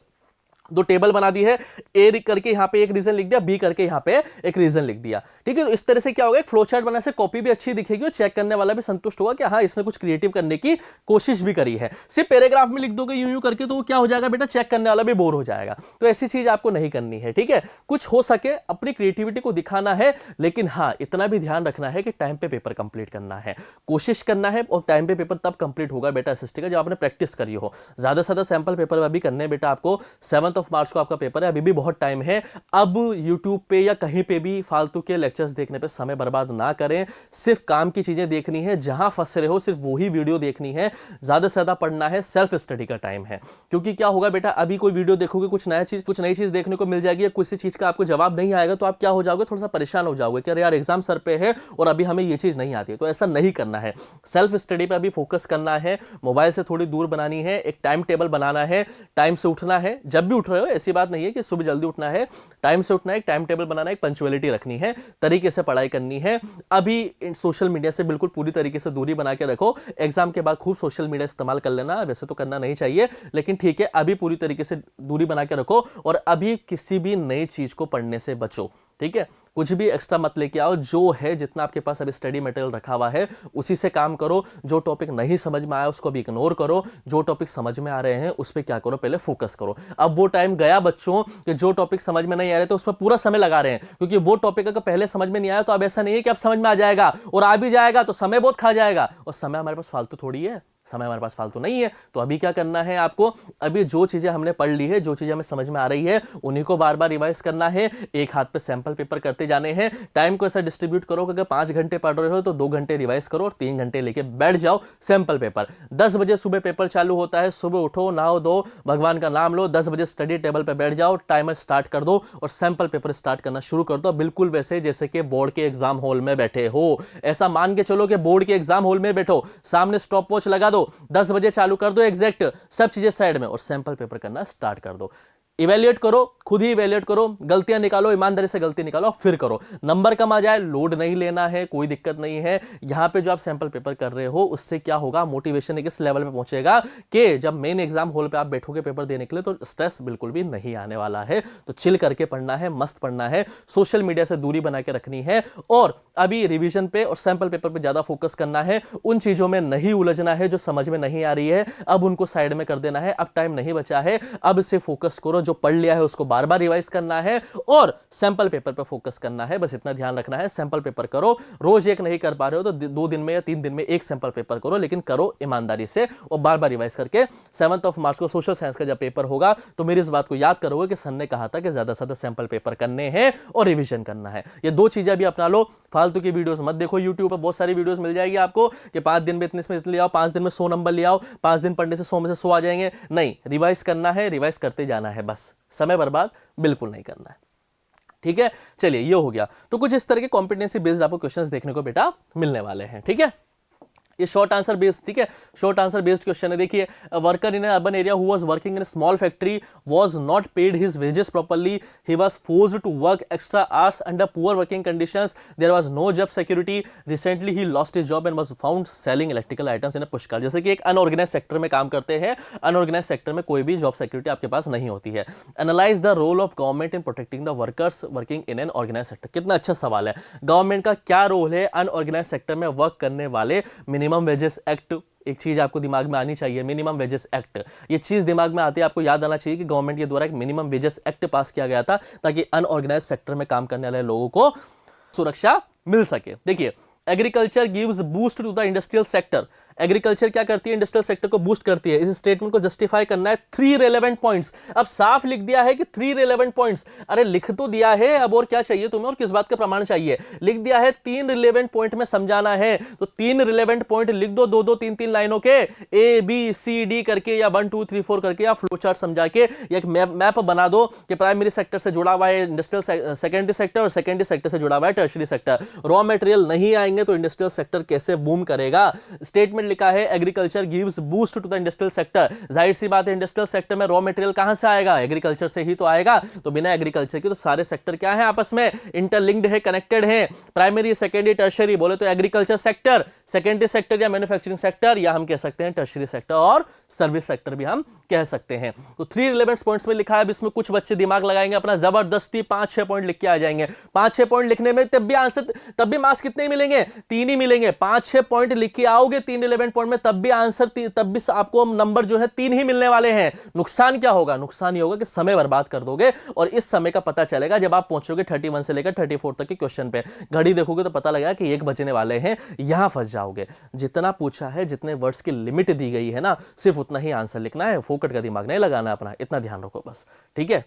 [SPEAKER 1] 2 टेबल बना दी है, ए करके यहां पे एक रीजन लिख दिया, बी करके यहां पे एक रीजन लिख दिया, ठीक है। तो इस तरह से क्या होगा, एक फ्लो चार्ट बनाने से कॉपी भी अच्छी दिखेगी और चेक करने वाला भी संतुष्ट होगा कि हाँ इसने कुछ क्रिएटिव करने की कोशिश भी करी है। सिर्फ पैराग्राफ में लिख दोगे यूं यूं करके तो क्या हो जाएगा बेटा, चेक करने वाला भी बोर हो जाएगा। तो ऐसी चीज आपको नहीं करनी है, ठीक है। कुछ हो सके अपनी क्रिएटिविटी को दिखाना है, लेकिन हाँ इतना भी ध्यान रखना है कि टाइम पे पेपर कंप्लीट करना है, कोशिश करना है। और टाइम पे पेपर तब कंप्लीट होगा बेटा एसएसटी का जब आपने प्रैक्टिस करी हो। ज्यादा से ज्यादा सैंपल पेपर अभी करने बेटा आपको 7 मार्च को आपका पेपर है, अभी भी बहुत टाइम है। अब YouTube पे या कहीं पे भी फालतू के लेक्चर्स देखने पे समय बर्बाद ना करें, सिर्फ काम की चीजें देखनी है, जहां फंस रहे हो सिर्फ वही वीडियो देखनी है, ज्यादा से ज्यादा पढ़ना है, सेल्फ स्टडी का टाइम है। क्योंकि क्या होगा बेटा, अभी कोई वीडियो देखोगे कुछ नई चीज देखने को मिल जाएगी, किसी चीज का आपको जवाब नहीं आएगा तो आप क्या हो जाओगे, थोड़ा सा परेशान हो जाओगे कि अरे यार एग्जाम सर पे है और अभी हमें ये चीज नहीं आती है। तो ऐसा नहीं करना है, सेल्फ स्टडी पे अभी फोकस करना है, मोबाइल से थोड़ी दूर बनानी है, एक टाइम टेबल बनाना है, टाइम से उठना है, जब भी उठ रहे हो ऐसी बात नहीं है कि सुबह जल्दी उठना है, टाइम से उठना है, एक टाइम टेबल बनाना है, एक पंक्चुअलिटी रखनी है, तरीके से पढ़ाई करनी है। अभी सोशल मीडिया से बिल्कुल पूरी तरीके से दूरी बना के रखो। एग्जाम के बाद खूब सोशल मीडिया इस्तेमाल कर लेना, वैसे तो करना नहीं चाहिए लेकिन ठीक है, अभी पूरी तरीके से दूरी बना के रखो। और अभी किसी भी नई चीज को पढ़ने से बचो, ठीक है। कुछ भी एक्स्ट्रा मत लेके आओ, जो है जितना आपके पास अभी स्टडी मटेरियल रखा हुआ है उसी से काम करो। जो टॉपिक नहीं समझ में आया उसको भी इग्नोर करो, जो टॉपिक समझ में आ रहे हैं उस पर क्या करो, पहले फोकस करो। अब वो टाइम गया बच्चों कि जो टॉपिक समझ में नहीं आ रहे तो उस पर पूरा समय लगा रहे हैं, क्योंकि वो टॉपिक अगर पहले समझ में नहीं आया तो अब ऐसा नहीं है कि अब समझ में आ जाएगा, और आ भी जाएगा तो समय बहुत खा जाएगा, और समय हमारे पास फालतू थोड़ी है, समय हमारे पास फालतू नहीं है। तो अभी क्या करना है आपको, अभी जो चीजें हमने पढ़ ली है, जो चीजें हमें समझ में आ रही है उन्हीं को बार बार रिवाइज करना है, एक हाथ पे सैंपल पेपर करते जाने हैं। टाइम को ऐसा डिस्ट्रीब्यूट करो कि अगर 5 घंटे पढ़ रहे हो तो 2 घंटे रिवाइज करो और 3 घंटे लेके बैठ जाओ सैंपल पेपर। 10 बजे सुबह पेपर चालू होता है, सुबह उठो, नहाओ धो, भगवान का नाम लो, 10 बजे स्टडी टेबल पे बैठ जाओ, टाइमर स्टार्ट कर दो और सैंपल पेपर स्टार्ट करना शुरू कर दो, बिल्कुल वैसे जैसे कि बोर्ड के एग्जाम हॉल में बैठे हो। ऐसा मान के चलो कि बोर्ड के एग्जाम हॉल में बैठो, सामने स्टॉप वॉच लगा दो, 10 बजे चालू कर दो एग्जैक्ट, सब चीजें साइड में, और सैंपल पेपर करना स्टार्ट कर दो। इवेल्युएट करो, खुद ही इवेल्युएट करो, गलतियां निकालो, ईमानदारी से गलती निकालो, फिर करो। नंबर कम आ जाए, लोड नहीं लेना है, कोई दिक्कत नहीं है। यहां पे जो आप सैंपल पेपर कर रहे हो उससे क्या होगा, मोटिवेशन एक इस लेवल पे पहुंचेगा कि जब मेन एग्जाम हॉल पे आप बैठोगे पेपर देने के लिए तो स्ट्रेस बिल्कुल भी नहीं आने वाला है। तो चिल करके पढ़ना है, मस्त पढ़ना है, सोशल मीडिया से दूरी बना के रखनी है, और अभी रिवीजन पे और सैंपल पेपर पे ज्यादा फोकस करना है। उन चीजों में नहीं उलझना है जो समझ में नहीं आ रही है, अब उनको साइड में कर देना है। अब टाइम नहीं बचा है, अब से फोकस करो, जो पढ़ लिया है उसको बार बार रिवाइज करना है और सैंपल पेपर पर फोकस करना है। बस इतना ध्यान रखना है, सैंपल पेपर करो। रोज एक नहीं कर पा रहे हो तो 2 दिन में या 3 दिन में एक सैंपल पेपर करो, लेकिन करो ईमानदारी से और बार बार रिवाइज करके। 7 मार्च को सोशल साइंस का जब पेपर होगा तो मेरी इस बात को याद करोगे कि सर ने कहा था कि ज्यादा से ज्यादा सैंपल पेपर करने हैं और रिवीजन करना है। ये 2 चीजें भी अपना लो, फालतू की वीडियोस मत देखो। यूट्यूब पर बहुत सारी वीडियोस मिल जाएगी आपको कि 5 दिन में इतने ले आओ, 5 दिन में 100 नंबर ले आओ, 5 दिन पढ़ने से 100 में से 100 आ जाएंगे। नहीं, रिवाइज करना है, रिवाइज करते जाना है, बस समय बर्बाद बिल्कुल नहीं करना है, ठीक है। चलिए ये हो गया। तो कुछ इस तरह के कॉम्पिटेंसी बेस्ड आपको क्वेश्चंस देखने को बेटा मिलने वाले हैं, ठीक है। ये शॉर्ट आंसर बेस्ड, ठीक है, शॉर्ट आंसर बेस्ड क्वेश्चन है। देखिए, worker in urban area who was working in small factory was not paid his wages properly, he was forced to work extra hours under poor working conditions, there was no job security, recently he lost his job and was found selling electrical items in a pushcart. जैसे कि एक unorganised sector में काम करते हैं, unorganised sector में कोई भी जॉब सिक्योरिटी आपके पास नहीं होती है। Analyse the role of government in protecting the workers working in an organise sector. कितना अच्छा सवाल है, गवर्नमेंट का क्या रोल है अनऑर्गेनाइज सेक्टर में वर्क करने वाले। मिनिमम वेजेस एक्ट, एक चीज आपको दिमाग में आनी चाहिए, मिनिमम वेजेस एक्ट, ये चीज दिमाग में आती है, आपको याद आना चाहिए कि गवर्नमेंट के द्वारा एक मिनिमम वेजेस एक्ट पास किया गया था ताकि अनऑर्गेनाइज सेक्टर में काम करने वाले लोगों को सुरक्षा मिल सके। देखिए, agriculture gives boost to the industrial sector. Agriculture क्या करती है, इंडस्ट्रियल सेक्टर को बूस्ट करती है। इस स्टेटमेंट को जस्टिफाई करना है 3 रेलेवेंट पॉइंट्स। अब साफ लिख दिया है कि 3 रेलेवेंट पॉइंट्स, अरे लिख तो दिया है, अब और क्या चाहिए तुम्हें और किस बात का प्रमाण चाहिए। लिख दिया है 3 रिलेवेंट पॉइंट में समझाना है, तो 3 रिलेवेंट पॉइंट लिख दो, 2-2 3-3 लाइनों के, ए बी सी डी करके या 1 2 3 4 करके या फ्लो चार्ट समझा के एक मैप बना दो कि प्राइमरी सेक्टर से जुड़ा हुआ है इंडस्ट्रियल सेकेंडरी सेक्टर और सेकेंडरी सेक्टर से जुड़ा हुआ है टर्शरी सेक्टर। रॉ मटेरियल नहीं आएंगे तो इंडस्ट्रियल सेक्टर कैसे बूम करेगा। स्टेटमेंट लिखा है agriculture gives boost to the industrial sector, जाहिर सी बात है इंडस्ट्रियल सेक्टर में रॉ मटेरियल कहां से आएगा, एग्रीकल्चर से ही तो आएगा। तो बिना एग्रीकल्चर के तो सारे सेक्टर क्या है, आपस में इंटरलिंक्ड है, कनेक्टेड है। प्राइमरी सेकेंडरी टर्शरी बोले तो एग्रीकल्चर सेक्टर, सेकेंडरी सेक्टर या मैन्युफैक्चरिंग सेक्टर, या हम कह सकते हैं टर्शरी सेक्टर और सर्विस सेक्टर भी हम कह सकते हैं। तो 3 रिलेवेंट पॉइंट्स में लिखा है। अब इसमें कुछ बच्चे दिमाग लगाएंगे अपना, जबरदस्ती 5-6 पॉइंट लिख के आ जाएंगे। 5-6 पॉइंट लिखने में तब भी आंसर, तब भी मार्क्स कितने मिलेंगे, 3 ही मिलेंगे। 5-6 पॉइंट लिख के आओगे 3 रिलेवेंट पॉइंट में, तब भी आंसर, तब भी आपको नंबर जो है 3 ही मिलने वाले हैं। नुकसान क्या होगा, नुकसान ये होगा कि समय बर्बाद कर दोगे, और इस समय का पता चलेगा जब आप पहुंचोगे 31 से लेकर 34 तक के क्वेश्चन पे। घड़ी देखोगे तो पता लगेगा कि 1 बजने वाले हैं, यहां फंस जाओगे। जितना पूछा है, जितने वर्ड्स की लिमिट दी गई है ना, सिर्फ उतना ही आंसर लिखना है, फोकट का दिमाग नहीं लगाना अपना, इतना ध्यान रखो बस, ठीक है।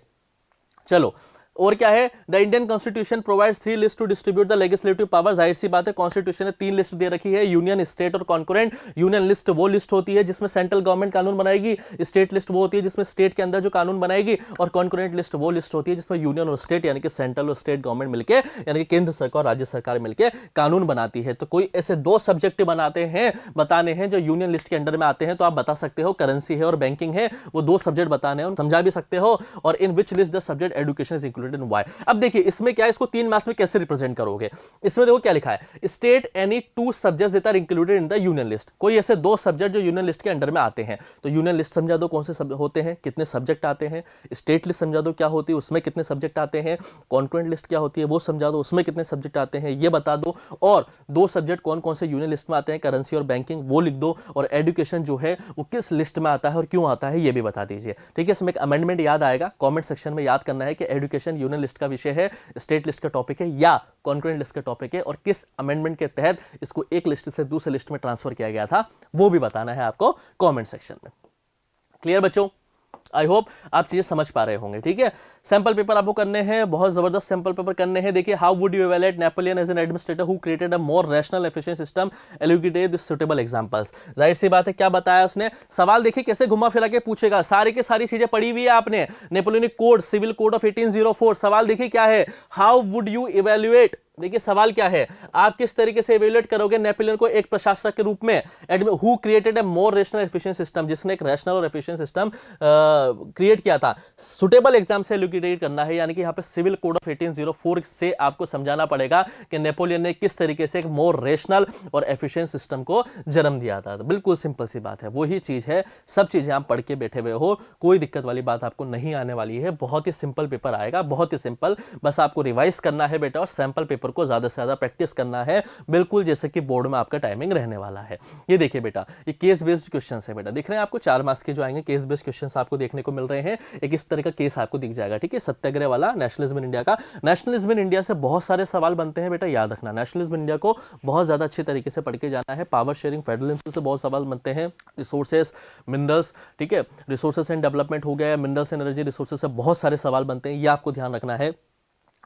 [SPEAKER 1] चलो, और क्या है, the Indian constitution provides 3 list to distribute the legislative power. जाहिर सी बात है, कॉन्स्टिट्यूशन ने 3 लिस्ट दे रखी है, यूनियन, स्टेट और कॉन्करेंट। यूनियन लिस्ट वो लिस्ट होती है जिसमें सेंट्रल गवर्नमेंट कानून बनाएगी, स्टेट लिस्ट वो होती है जिसमें स्टेट के अंदर जो कानून बनाएगी, और कॉन्करेंट लिस्ट वो लिस्ट होती है जिसमें यूनियन और स्टेट यानी कि सेंट्रल और स्टेट गवर्नमेंट मिलकर, यानी कि केंद्र सरकार और राज्य सरकार मिलकर कानून बनाती है। तो कोई ऐसे 2 सब्जेक्ट बनाते हैं, बताने हैं जो यूनियन लिस्ट के अंडर में आते हैं, तो आप बता सकते हो करेंसी है और बैंकिंग है, वो 2 सब्जेक्ट बताने हैं, समझा भी सकते हो। और in which list the subject education is included in why. अब देखिए इसमें क्या है, इसको 3 मार्क्स में कैसे रिप्रेजेंट करोगे। इसमें देखो क्या लिखा है, state any 2 subjects that are included in the union list. कोई ऐसे 2 सब्जेक्ट जो यूनियन लिस्ट के अंडर में आते हैं, तो यूनियन लिस्ट समझा दो कौन से होते हैं, कितने सब्जेक्ट आते हैं। स्टेट लिस्ट समझा दो क्या होती है, उसमें कितने सब्जेक्ट आते हैं। कॉन्करेंट लिस्ट क्या होती है वो समझा दो, उसमें कितने सब्जेक्ट आते हैं ये बता दो। और 2 सब्जेक्ट कौन कौन से यूनियन लिस्ट में आते हैं, करेंसी और बैंकिंग, वो लिख दो। और एजुकेशन जो है वो किस लिस्ट में आता है और क्यों आता है ये भी बता दीजिए, ठीक है। इसमें एक अमेंडमेंट याद आएगा, कमेंट सेक्शन में याद करना है कि एजुकेशन यूनियन लिस्ट का विषय है, स्टेट लिस्ट का टॉपिक है या कॉन्करेंट लिस्ट का टॉपिक है, और किस अमेंडमेंट के तहत इसको एक लिस्ट से दूसरे लिस्ट में ट्रांसफर किया गया था वो भी बताना है आपको कमेंट सेक्शन में। क्लियर बच्चों, आई होप आप चीजें समझ पा रहे होंगे, ठीक है। सैंपल पेपर आपको करने हैं, बहुत जबरदस्त सैंपल पेपर करने हैं। देखिए, how would you evaluate Napoleon as an administrator who created a more rational efficient system, elucidate the suitable examples. जाहिर सी बात है, क्या बताया उसने, सवाल देखिए कैसे घुमा फिरा के पूछेगा, सारी की सारी चीजें पढ़ी हुई है आपने, Napoleonic code, civil code of 1804। सवाल देखिए क्या है, हाउ वुड यू इवैल्यूएट, देखिए सवाल क्या है, आप किस तरीके से इवैल्यूएट करोगे नेपोलियन को एक प्रशासक के रूप में। Who created a more rational efficient system, जिसने एक रैशनल और एफिशिएंट सिस्टम क्रिएट किया था। सुटेबल एग्जाम से एलुसिडेट करना है, यानी कि यहाँ पे सिविल कोड ऑफ 1804 से आपको समझाना पड़ेगा कि नेपोलियन ने किस तरीके से एक मोर रैशनल और एफिशिएंट सिस्टम को जन्म दिया था। तो बिल्कुल सिंपल सी बात है, वही चीज है, सब चीजें आप पढ़ के बैठे हुए हो, कोई दिक्कत वाली बात आपको नहीं आने वाली है। बहुत ही सिंपल पेपर आएगा, बहुत ही सिंपल, बस आपको रिवाइज करना है बेटा, और सैंपल पेपर को ज्यादा से ज्यादा प्रैक्टिस करना है, बिल्कुल जैसे कि बोर्ड में आपका टाइमिंग रहने वाला है। ये देखिए बेटा, ये केस बेस्ड क्वेश्चंस है बेटा, दिख रहे हैं आपको, 4 मार्क्स के जो आएंगे केस बेस्ड क्वेश्चंस आपको देखने को मिल रहे हैं। एक इस तरह का केस आपको दिख जाएगा, ठीक है, सत्याग्रह वाला, नेशनलिज्म इन इंडिया का। नेशनलिज्म इन इंडिया से बहुत सारे सवाल बनते हैं बेटा, याद रखना, नेशनलिज्म इन इंडिया को बहुत ज्यादा अच्छे तरीके से पढ़ के जाना है। पावर शेयरिंग, फेडरलिज्म से बहुत सवाल बनते हैं, रिसोर्सेस, मिनरल्स, ठीक है, रिसोर्सेस एंड डेवलपमेंट हो गया, मिनरल्स एंड एनर्जी रिसोर्सेस से बहुत सारे सवाल बनते हैं, ये आपको ध्यान रखना है।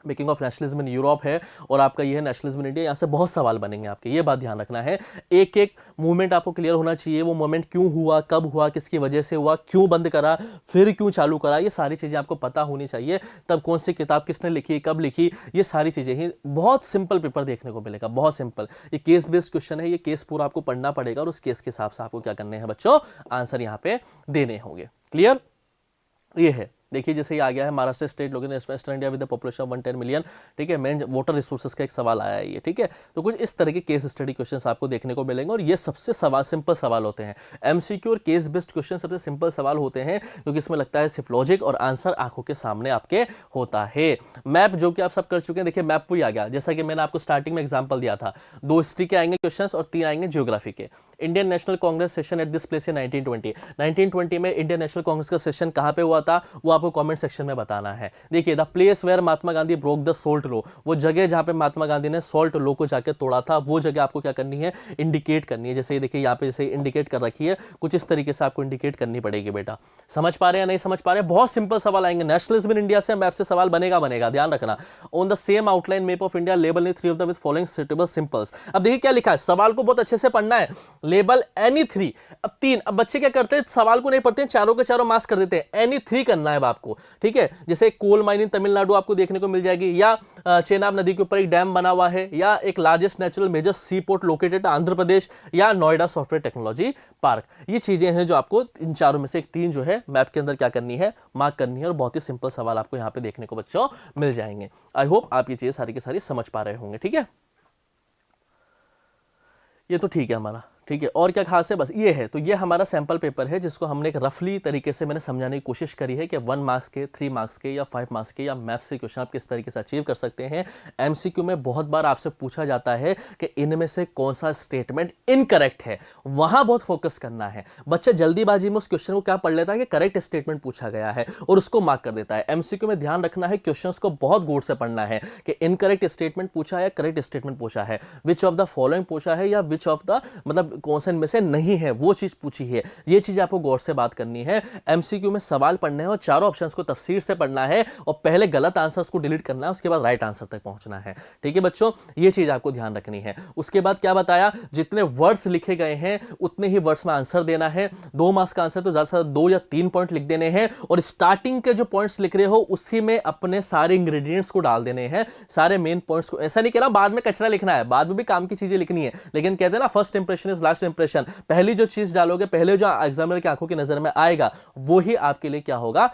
[SPEAKER 1] Making of nationalism in Europe है और आपका ये है नेशनलिज्म इन इंडिया। यहाँ से बहुत सवाल बनेंगे आपके, ये बात ध्यान रखना है। एक एक मूवमेंट आपको क्लियर होना चाहिए, वो मूवमेंट क्यों हुआ, कब हुआ, किसकी वजह से हुआ, क्यों बंद करा, फिर क्यों चालू करा, ये सारी चीज़ें आपको पता होनी चाहिए। तब कौन सी किताब किसने लिखी, कब लिखी, ये सारी चीज़ें ही। बहुत सिंपल पेपर देखने को मिलेगा, बहुत सिंपल। ये केस बेस्ड क्वेश्चन है, ये केस पूरा आपको पढ़ना पड़ेगा और उस केस के हिसाब से आपको क्या करने हैं बच्चों, आंसर यहाँ पे देने होंगे। क्लियर? ये है, देखिए जैसे ये आ गया है महाराष्ट्र स्टेट लोग western India with population of 110 million, ठीक है। मेन वाटर रिसोर्सेज का एक सवाल आया है ये, ठीक है। तो कुछ इस तरह के केस स्टडी क्वेश्चंस आपको देखने को मिलेंगे और ये सबसे सिंपल सवाल होते हैं। एमसीक्यू और केस बेस्ड क्वेश्चन सबसे सिंपल सवाल होते हैं क्योंकि इसमें लगता है सिर्फ लॉजिक और आंसर आंखों के सामने आपके होता है। मैप जो कि आप सब कर चुके हैं, देखिए मैप वही आ गया जैसा कि मैंने आपको स्टार्टिंग में एग्जाम्पल दिया था। 2 हिस्ट्री के आएंगे क्वेश्चन और 3 आएंगे ज्योग्राफी के। Indian national Congress session at this place in 1920 में इंडियन नेशनल कांग्रेस का सेशन कहां पे हुआ था, वो आपको कमेंट सेक्शन में बताना है। देखिए the place where Mahatma Gandhi broke the salt law, वो जगह जहां पे महात्मा गांधी ने सोल्ट लॉ को जाके तोड़ा था, वो जगह आपको क्या करनी है, इंडिकेट करनी है। जैसे देखिए यहाँ पे जैसे इंडिकेट कर रखी है, कुछ इस तरीके से आपको इंडिकेट करनी पड़ेगी बेटा। समझ पा रहे हैं या नहीं समझ पा रहे हैं? बहुत सिंपल सवाल आएंगे। नेशनलिज्म इन इंडिया से मैप से सवाल बनेगा, ध्यान रखना। On the same outline map of India label in 3 of the with following suitable symbols. अब देखिए क्या लिखा है, सवाल को बहुत अच्छे से पढ़ना है। लेबल एनी 3, अब 3, अब बच्चे क्या करते हैं, सवाल को नहीं पढ़ते हैं, चारों के चारों मार्क्स कर देते हैं। एनी 3 करना है आपको, ठीक है। जैसे कोल माइन इन तमिलनाडु आपको देखने को मिल जाएगी, या चेनाब नदी के ऊपर एक डैम बना हुआ है, या एक लार्जेस्ट नेचुरल मेजर सी पोर्ट लोकेटेड आंध्र प्रदेश, या नोएडा सॉफ्टवेयर टेक्नोलॉजी पार्क। ये चीजें हैं जो आपको इन चारों में से एक 3 जो है मैप के अंदर क्या करनी है, मार्क करनी है। और बहुत ही सिंपल सवाल आपको यहां पे देखने को बच्चों मिल जाएंगे। आई होप आप ये चीजें सारी की सारी समझ पा रहे होंगे, ठीक है। ये तो ठीक है हमारा, ठीक है। और क्या खास है, बस ये है। तो ये हमारा सैंपल पेपर है जिसको हमने एक रफली तरीके से मैंने समझाने की कोशिश करी है कि 1 मार्क्स के, 3 मार्क्स के या 5 मार्क्स के या मैप से क्वेश्चन आप किस तरीके से अचीव कर सकते हैं। एमसीक्यू में बहुत बार आपसे पूछा जाता है कि इनमें से कौन सा स्टेटमेंट इनकरेक्ट है, वहां बहुत फोकस करना है। बच्चा जल्दीबाजी में उस क्वेश्चन को क्या पढ़ लेता है कि करेक्ट स्टेटमेंट पूछा गया है और उसको मार्क कर देता है। एमसीक्यू में ध्यान रखना है, क्वेश्चंस को बहुत गौर से पढ़ना है कि इनकरेक्ट स्टेटमेंट पूछा है, करेक्ट स्टेटमेंट पूछा है, विच ऑफ द फॉलोइंग पूछा है, या विच ऑफ द मतलब कौन से में से नहीं है, वो चीज पूछी है। ये चीज आपको गौर से बात करनी है। एमसीक्यू में सवाल पढ़ने हैं और चारों ऑप्शंस को तफसीर से पढ़ना है और पहले गलत आंसर्स को डिलीट करना है, उसके बाद राइट आंसर तक पहुंचना है, ठीक है बच्चों। ये चीज आपको ध्यान रखनी है। उसके बाद क्या बताया, जितने वर्ड्स लिखे गए हैं उतने ही वर्ड्स में आंसर देना है। 2 मार्क्स का आंसर तो ज्यादा से ज्यादा 2 या 3 पॉइंट लिख देने हैं और स्टार्टिंग के जो पॉइंट्स लिख रहे हो उसी में अपने सारे इंग्रेडिएंट्स को डाल देने हैं, सारे मेन पॉइंट्स को। ऐसा नहीं कह रहा बाद में कचरा लिखना है, बाद में भी काम की चीजें लिखनी है, लेकिन कहते हैं ना first impression is last impression. पहली जो चीज डालोगे, पहले जो एग्जामिनर की आंखों की नजर में आएगा, वो ही आपके लिए क्या होगा,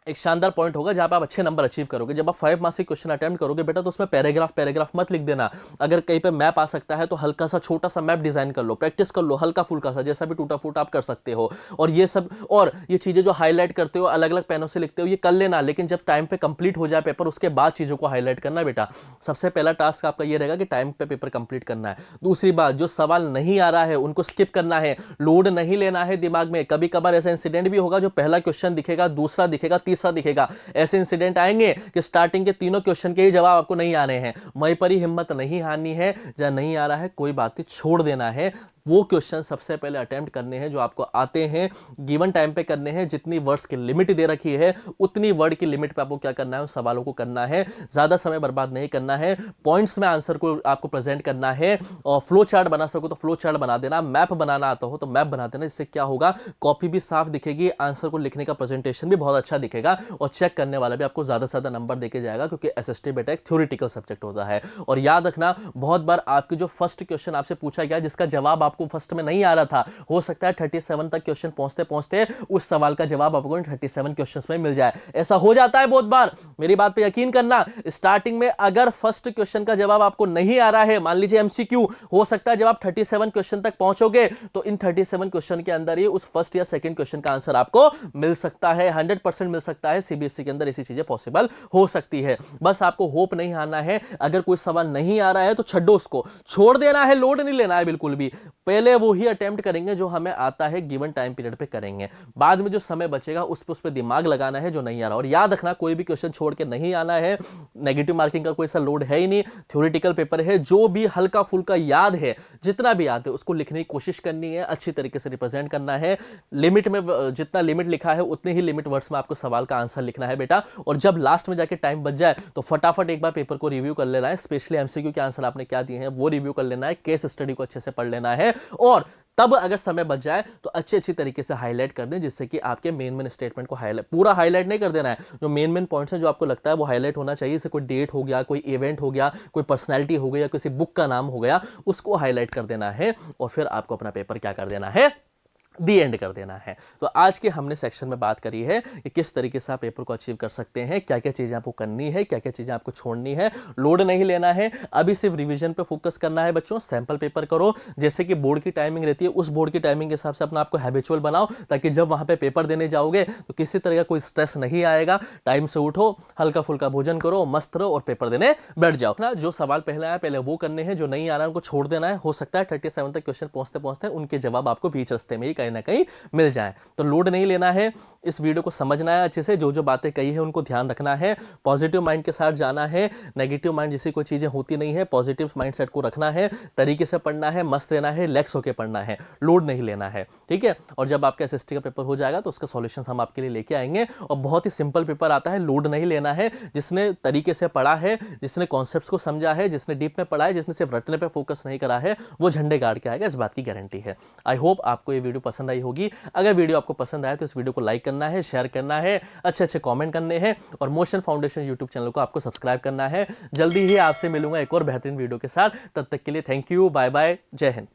[SPEAKER 1] एक शानदार पॉइंट होगा जहां पर आप अच्छे नंबर अचीव करोगे। जब आप 5 मार्क्स के क्वेश्चन अटेम्प्ट करोगे बेटा, तो उसमें पैराग्राफ मत लिख देना। अगर कहीं पे मैप आ सकता है तो हल्का सा छोटा सा मैप डिजाइन कर लो, प्रैक्टिस कर लो, हल्का फुल्का सा, जैसा भी टूटा फूटा आप कर सकते हो। और ये सब, और ये चीजें जो हाईलाइट करते हो, अलग अलग पेनों से लिखते हो, ये कर लेना, लेकिन जब टाइम पे कंप्लीट हो जाए पेपर, उसके बाद चीजों को हाईलाइट करना बेटा। सबसे पहला टास्क आपका ये रहेगा कि टाइम पे पेपर कंप्लीट करना है। दूसरी बात, जो सवाल नहीं आ रहा है उनको स्किप करना है, लोड नहीं लेना है दिमाग में। कभी कभार ऐसा इंसिडेंट भी होगा जो पहला क्वेश्चन दिखेगा, दूसरा दिखेगा, तीसरा दिखेगा। ऐसे इंसिडेंट आएंगे कि स्टार्टिंग के तीनों क्वेश्चन के ही जवाब आपको नहीं आ रहे हैं। वहीं पर ही हिम्मत नहीं हारनी है, जहां नहीं आ रहा है कोई बात नहीं, छोड़ देना है। वो क्वेश्चन सबसे पहले अटेम्प्ट करने हैं जो आपको आते हैं, गिवन टाइम पे करने हैं। जितनी वर्ड्स की लिमिट दे रखी है उतनी वर्ड की लिमिट पे आपको क्या करना है, उन सवालों को करना है। ज्यादा समय बर्बाद नहीं करना है, पॉइंट्स में आंसर को आपको प्रेजेंट करना है। और फ्लो चार्ट बना सको तो फ्लो चार्ट बना देना, मैप बनाना आता हो तो मैप बना देना। इससे क्या होगा, कॉपी भी साफ दिखेगी, आंसर को लिखने का प्रेजेंटेशन भी बहुत अच्छा दिखेगा और चेक करने वाला भी आपको ज्यादा से ज्यादा नंबर देके जाएगा, क्योंकि एसएसटी बेटा एक थ्योरेटिकल सब्जेक्ट होता है। और याद रखना, बहुत बार आपके जो फर्स्ट क्वेश्चन आपसे पूछा गया जिसका जवाब आपको फर्स्ट में नहीं आ रहा था, हो सकता है 37 तक क्वेश्चन पहुंचते पहुंचते उस सवाल का जवाब आपको 37 क्वेश्चंस में मिल जाए। ऐसा हो जाता है बहुत बार, मेरी बात पे यकीन करना। स्टार्टिंग में अगर फर्स्ट क्वेश्चन का जवाब आपको नहीं आ रहा है, मान लीजिए एमसीक्यू, हो सकता है जब आप 37 क्वेश्चन तक पहुंचोगे तो इन 37 क्वेश्चन के अंदर ही उस फर्स्ट या सेकंड क्वेश्चन का आंसर आपको मिल सकता है, 100% मिल सकता है। सीबीएसई के अंदर ऐसी चीजें पॉसिबल हो सकती है। बस आपको होप नहीं हारना है। अगर कोई सवाल नहीं आ रहा है तो छड्डो, उसको छोड़ देना है, लोड नहीं लेना है बिल्कुल भी। पहले वो ही अटेम्प्ट करेंगे जो हमें आता है, गिवन टाइम पीरियड पे करेंगे, बाद में जो समय बचेगा उस पर दिमाग लगाना है जो नहीं आ रहा। और याद रखना कोई भी क्वेश्चन छोड़ के नहीं आना है, नेगेटिव मार्किंग का कोई सा लोड है ही नहीं, थ्योरेटिकल पेपर है, जो भी हल्का फुल्का याद है, जितना भी याद है उसको लिखने की कोशिश करनी है, अच्छी तरीके से रिप्रेजेंट करना है, लिमिट में जितना लिमिट लिखा है उतने ही लिमिट वर्ड्स में आपको सवाल का आंसर लिखना है बेटा। और जब लास्ट में जाके टाइम बच जाए तो फटाफट एक बार पेपर को रिव्यू कर लेना है, स्पेशली एमसीक्यू के आंसर आपने क्या दिए हैं वो रिव्यू कर लेना है, केस स्टडी को अच्छे से पढ़ लेना है, और तब अगर समय बच जाए तो अच्छी तरीके से हाईलाइट कर दें, जिससे कि आपके मेन स्टेटमेंट को पूरा हाईलाइट नहीं कर देना है, जो मेन पॉइंट्स हैं जो आपको लगता है वो हाईलाइट होना चाहिए, जैसे कोई डेट हो गया, कोई इवेंट हो गया, कोई पर्सनैलिटी हो गई या किसी बुक का नाम हो गया, उसको हाईलाइट कर देना है और फिर आपको अपना पेपर क्या कर देना है, दी एंड कर देना है। तो आज के हमने सेक्शन में बात करी है कि किस तरीके से आप पेपर को अचीव कर सकते हैं, क्या क्या चीजें आपको करनी है, क्या क्या चीजें आपको छोड़नी है, लोड नहीं लेना है, अभी सिर्फ रिवीजन पे फोकस करना है बच्चों, सैंपल पेपर करो, जैसे कि बोर्ड की टाइमिंग रहती है उस बोर्ड की टाइमिंग के हिसाब से अपना आपको हैबिचुअल बनाओ, ताकि जब वहां पे पेपर देने जाओगे तो किसी तरह का कोई स्ट्रेस नहीं आएगा, टाइम से उठो, हल्का फुल्का भोजन करो, मस्त रहो और पेपर देने बैठ जाओ ना। जो सवाल पहले आया पहले वो करने हैं, जो नहीं आ रहा है उनको छोड़ देना है, हो सकता है 37 तक क्वेश्चन पहुंचते पहुंचते उनके जवाब आपको बीच रास्ते में ही कहीं ना कहीं मिल जाए। तो लोड नहीं लेना है, इस वीडियो को समझना है अच्छे से, जो जो बातें कही है उनको ध्यान रखना है, पॉजिटिव माइंड के साथ जाना है, नेगेटिव माइंड जैसी कोई चीजें होती नहीं है, पॉजिटिव माइंडसेट को रखना है, तरीके से पढ़ना है, मस्त रहना है, रिलैक्स होकर पढ़ना है, लोड नहीं लेना है, ठीक है। और जब आपका एसएसटी का पेपर हो जाएगा तो उसका सॉल्यूशन हम आपके लिए लेके आएंगे, और बहुत ही सिंपल पेपर आता है, लोड नहीं लेना है, जिसने तरीके से पढ़ा है, जिसने कॉन्सेप्ट्स को समझा है, जिसने डीप में पढ़ा है, जिसने सिर्फ रटने पे फोकस नहीं करा है, वो झंडे गाड़ के आएगा, इस बात की गारंटी है। आई होप आपको ये वीडियो पसंद आई होगी। अगर वीडियो आपको पसंद आया तो इस वीडियो को लाइक करना है, शेयर करना है, अच्छे कमेंट करने हैं, और मोशन फाउंडेशन यूट्यूब चैनल को आपको सब्सक्राइब करना है। जल्दी ही आपसे मिलूंगा एक और बेहतरीन वीडियो के साथ, तब तक के लिए थैंक यू, बाय बाय, जय हिंद।